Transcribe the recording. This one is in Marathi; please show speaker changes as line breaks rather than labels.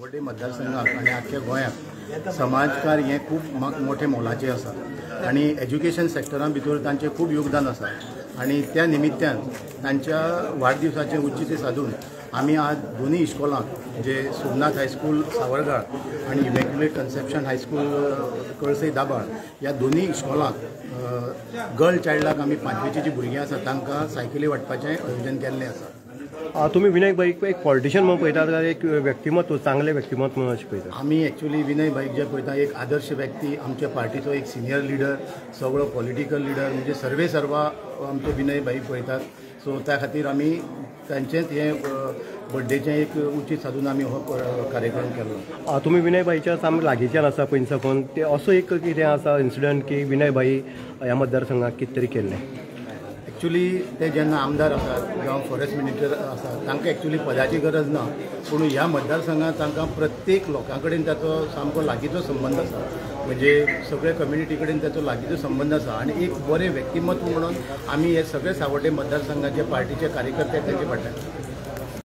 सावर्डे मतदारसंघात आणि अख्ख्या गोंयांत समाजकार हे खूब मोठे मोलाचे आसा आणि एज्युकेशन सेक्टरां भितर तांचें खूब योगदान आसा आणि त्या निमित्तान तांच्या वाडदिवसाचें उचिते साधून आमी आज दोन्ही इस्कॉलांक जे सोमनाथ हायस्कूल सावरगाळ आणि इमॅक्युलेट कन्सेप्शन हायस्कूल कळसई दाबाळ या दोन्ही इस्कॉलांक गर्ल चायल्डाक आमी 5वीची जी भुरगीं आसा तांकां सायकली वाटपाचें आयोजन केल्लें आसा।
तुम्ही विनय भाईक एक पॉलिटिशियन म्हणून पळयतात काय एक व्यक्तिमत्व चांगले व्यक्तिमत्व म्हणून अशें पळयतात? आमी
एक्चुअली विनय भाईक जे पळयता एक आदर्श व्यक्ती, आमच्या पार्टीचो एक सिनियर लिडर, सगळो पॉलिटिकल लिडर म्हणजे सर्वे सर्वा आमचे विनय भाईक पळयतात। सो त्या खातीर आमी तांचेंच हे बर्थडेचें एक उचीत साधून आमी हो कार्यक्रम केलो।
तुम्ही विनय भाईच्या सामके लागींच्यान आसा पयलीं साकून ते असो एक कितें आसा इन्सिडंट की विनय भाई ह्या मतदारसंघाक कितें तरी केल्लें?
एक्चुअली ते जेन्ना आमदार आसात जावं फॉरेस्ट मिनिस्टर आसात तांकां एक्चुअली पदाची गरज ना, पूण ह्या मतदारसंघात तांकां प्रत्येक लोकां कडेन ताचो सामको लागींचो संबंध आसा, म्हणजे सगळे कम्युनिटी कडेन ताचो लागींचो संबंध आसा आणि एक बरें व्यक्तिमत्व म्हणून आमी हे सगळे सावर्डे मतदारसंघाचे पार्टीचे कार्यकर्ते तांचे पडटात।